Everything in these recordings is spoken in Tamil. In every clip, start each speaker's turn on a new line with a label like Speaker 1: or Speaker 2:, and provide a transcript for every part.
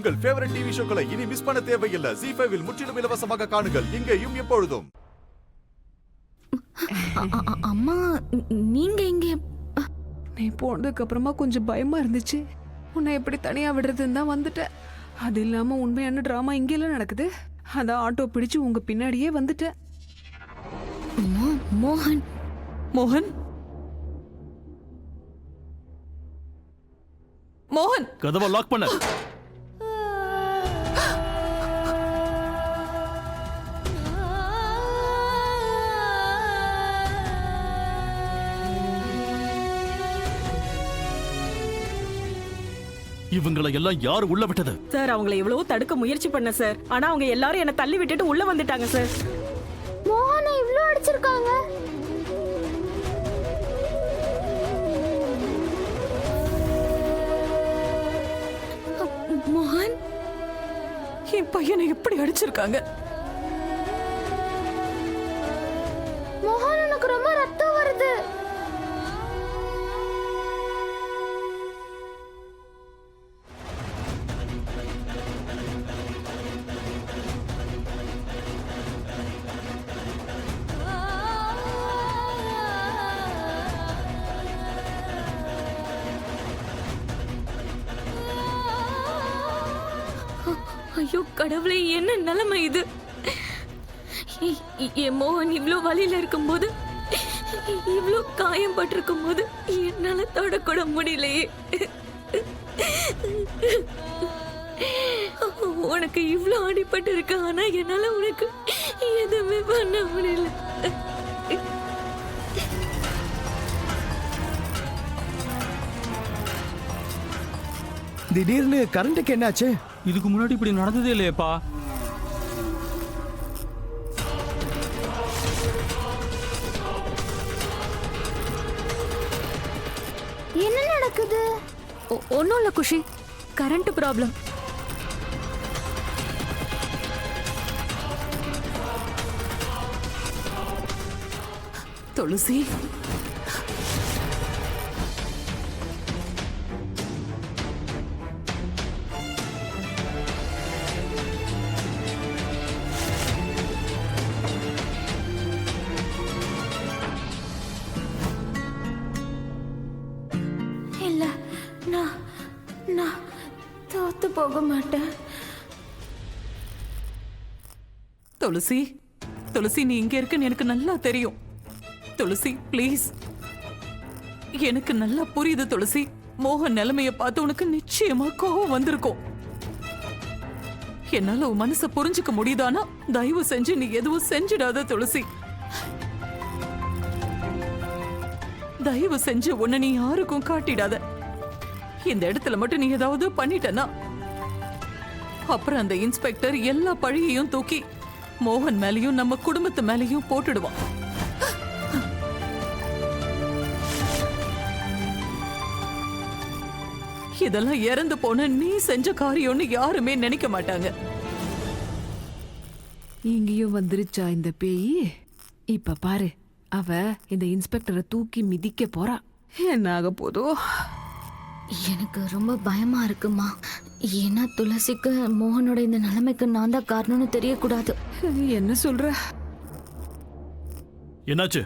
Speaker 1: உங்கள் ஃபேவரட் டிவி ஷோக்களை இனி மிஸ் பண்ண தேவையில்லை. ZEE5 இல் முற்றிலும் இலவசமாக காணுங்கள், இங்கேயும் எப்பொழுதும்.
Speaker 2: அம்மா, நீங்க இங்க?
Speaker 3: நீ போனதுக்கு அப்புறமா கொஞ்சம் பயமா இருந்துச்சு. உன்னை எப்படி தனியா விடுறதுன்னு தான் வந்துட்டேன். அது இல்லாம உண்மையான டிராமா இங்கெல்லாம் நடக்குது. அதான் ஆட்டோ பிடிச்சு உங்க பின்னாடியே வந்துட்டேன்.
Speaker 2: மோகன்,
Speaker 3: மோகன், மோகன்,
Speaker 4: கதவை லாக் பண்ண. இவங்களை எல்லாம் யார் உள்ள விட்டது?
Speaker 5: சார், அவங்களை எவ்வளவோ தடுக்க முயற்சி பண்ண சார். ஆனா அவங்க எல்லாரும் என்ன தள்ளி விட்டுட்டு உள்ள வந்துட்டாங்க சார்.
Speaker 2: மோகனை இவ்ளோ அடிச்சிருக்காங்க. மோகன்,
Speaker 3: என் பையனை எப்படி அடிச்சிருக்காங்க?
Speaker 2: மோகன், எனக்கு ரொம்ப ரத்தம் வருது. ஐயோ கடவுளே, என்ன நிலைமை இது? என் மோகன் இவ்ளோ வலியில இருக்கும்போது, இவ்ளோ காயம் பட்டிருக்கும் போது என்னால தொடக்கூட முடியலையே. உனக்கு இவ்ளோ அடிபட்டு இருக்கு, ஆனா என்னால உனக்கு எதுவுமே பண்ண முடியல.
Speaker 6: திடீர்னு கரண்ட்டுக்கு என்னாச்சு?
Speaker 4: இதுக்கு முன்னாடி இப்படி நடந்ததே இல்லையப்பா.
Speaker 2: என்ன நடக்குது? ஒன்னும் இல்ல குஷி, கரண்ட் ப்ராப்ளம்.
Speaker 3: துளசி,
Speaker 2: இல்ல, நான் தோத்து போக மாட்டேன்.
Speaker 3: துளசி, துளசி, நீ இங்க இருக்குன்னு எனக்கு நல்லா தெரியும். துளசி ப்ளீஸ், எனக்கு நல்லா புரியுது துளசி. மோகன் நிலைமைய பார்த்து உனக்கு நிச்சயமா கோபம் வந்திருக்கும். என்னால உன் மனசை புரிஞ்சுக்க முடியுதானா? தயவு செஞ்சு நீ எதுவும் செஞ்சிடாத துளசி. தயவு செஞ்சு உன்னை நீ யாருக்கும் காட்டிடாத. இந்த இடத்துல மட்டும் நீ ஏதாவது பண்ணிட்டனா அப்புறம் அந்த இன்ஸ்பெக்டர் எல்லா பழியையும் தூக்கி மோகன் மேலையும் நம்ம குடும்பத்து மேலையும் போட்டுடுவான். இதெல்லாம் இறந்து போன நீ செஞ்ச காரியம்னு யாருமே நினைக்க மாட்டாங்க.
Speaker 7: இங்கேயும் வந்துருச்சா இந்த பேய்? இப்ப பாரு, அவ இந்த இன்ஸ்பெக்டரை தூக்கி மிதிக்க போறா. என்ன ஆக போதோ?
Speaker 2: எனக்கு ரொம்ப பயமா இருக்குமா. ஏன்னா துளசிக்கு மோகனோட இந்த நிலைமைக்கு நான் தான் காரணம்னு தெரியக்கூடாது.
Speaker 7: என்ன சொல்ற?
Speaker 4: என்னாச்சு?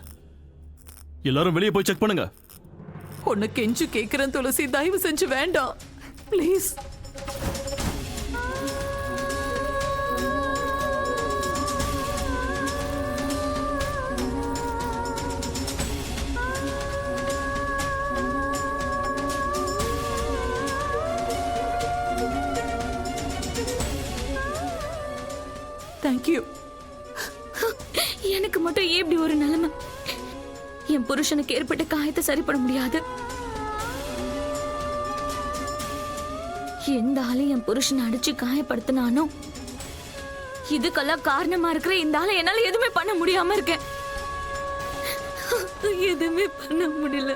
Speaker 4: எல்லாரும் வெளியே போய் செக் பண்ணுங்க.
Speaker 3: உன்னை கெஞ்சு கேக்குறேன் துளசி, தயவு செஞ்சு வேண்டாம் ப்ளீஸ். தேங்க்யூ.
Speaker 2: எனக்கு மட்டும் ஏன் இப்படி ஒரு நிலைமை? என் புருஷனுக்கு ஏற்பட்ட காயத்தை சரி பண்ண முடியாது. எந்த ஆளு என் புருஷனை அடிச்சு காயப்படுத்தினானோ இதுக்கெல்லாம் காரணமா இருக்கிற இந்த ஆளை என்னால எதுவுமே பண்ண முடியாம இருக்கேன். எதுவுமே பண்ண முடியல.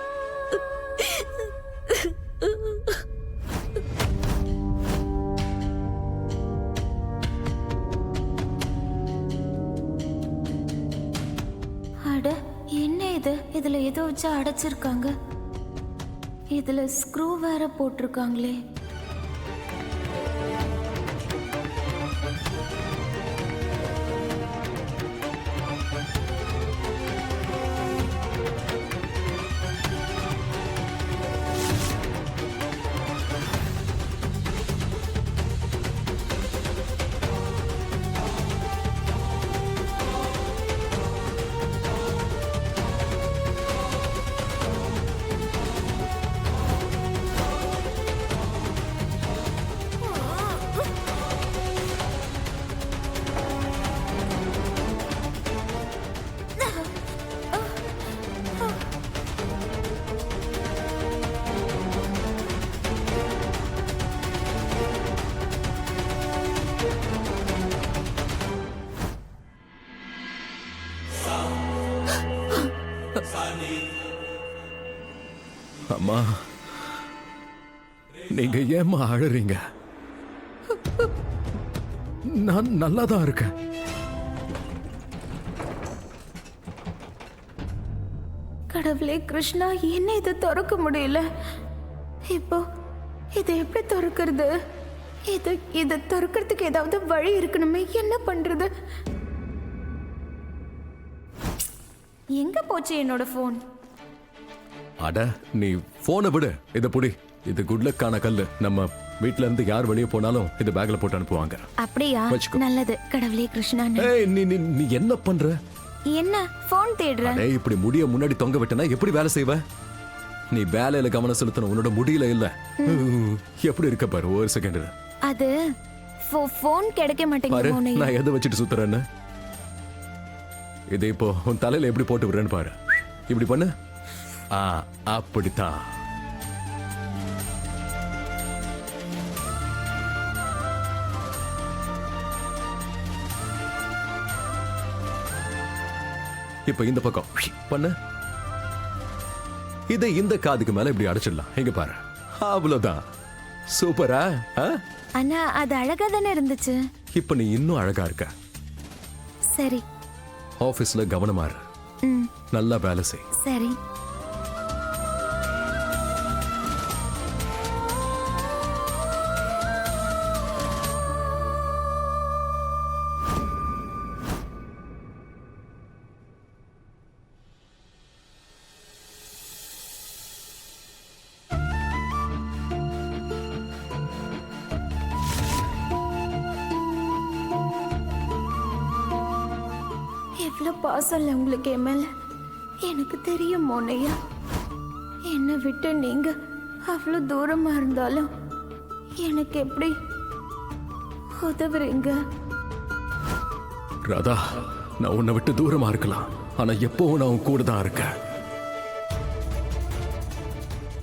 Speaker 2: அட, என்ன இது? இதுல ஏதோ வச்சு அடைச்சிருக்காங்க. இதுல ஸ்க்ரூ வேற போட்டிருக்காங்களே.
Speaker 6: அம்மா, நீங்க ஏம்மா அழறீங்க? நான் நல்லா தான் இருக்கேன்.
Speaker 2: கடவுளே கிருஷ்ணா, என்ன இதை திறக்க முடியல. இப்போ இதை எப்படி திறக்கிறது? இதை திறக்கிறதுக்கு ஏதாவது வழி இருக்கணுமே, என்ன பண்றது? எங்க போச்சு என்னோட போன்?
Speaker 6: அட, நீ போனை விடு, இத புடி. இது குட்லக்கான கல்லு. நம்ம வீட்ல இருந்து யார் வெளியே போனாலும் இது பேக்ல போட்டு அனுப்புவாங்க.
Speaker 2: அப்படியா?
Speaker 6: வச்சுக்கோ.
Speaker 2: நல்லது. கடவுளே கிருஷ்ணா.
Speaker 6: ஏய், நீ என்ன பண்ற?
Speaker 2: என்ன போன் தேடுற?
Speaker 6: அடே, இப்படி முடிய முன்னாடி தொங்க விட்டனா எப்படி வேலை செய்வ? நீ வேலையில கவனம் செலுத்தணும், உன்னோட முடியல இல்ல. எப்படி இருக்க பாரு ஒரு செகண்ட்.
Speaker 2: அது போன் கிடைக்க
Speaker 6: பாரு,
Speaker 2: மாட்டேங்குது.
Speaker 6: நான் எதை வச்சுட்டு சுத்துறேன்னு. இது இப்போ உன் தலையில எப்படி போட்டு விடுறேன்னு பாரு. இப்படி பண்ணு. அப்படித்தான். இப்ப இந்த பக்கம் பண்ணு. இதை இந்த காதுக்கு மேல இப்படி அடைச்சிடலாம். எங்க பாரு, அவ்வளவுதான். சூப்பரா?
Speaker 2: ஆனா அது அழகா தானே இருந்துச்சு.
Speaker 6: இப்ப நீ இன்னும் அழகா இருக்க.
Speaker 2: சரி.
Speaker 6: ஆபீஸ்ல கவனமா இரு. நல்லா வேலை செய்.
Speaker 2: சரி. எவ்வளவு பாசம் இல்லை உங்களுக்கு என் மேல. எனக்கு தெரியும் மோனையா, என்னை விட்டு நீங்க அவ்வளவு தூரமா இருந்தாலும் எனக்கு எப்படி உதவுறீங்க?
Speaker 6: ராதா, நான் உன்னை விட்டு தூரமா இருக்கலாம், ஆனா எப்பவும் நான் உன் கூட தான் இருக்கேன்.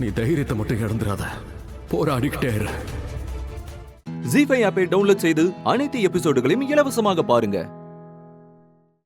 Speaker 6: நீ தைரியத்தை மட்டும் இழந்துடாத, போராடிக்கிட்டே இரு.
Speaker 8: ஜீ5 ஆப்பை டவுன்லோட் செய்து அனைத்து எபிசோடுகளையும் இலவசமாக பாருங்க.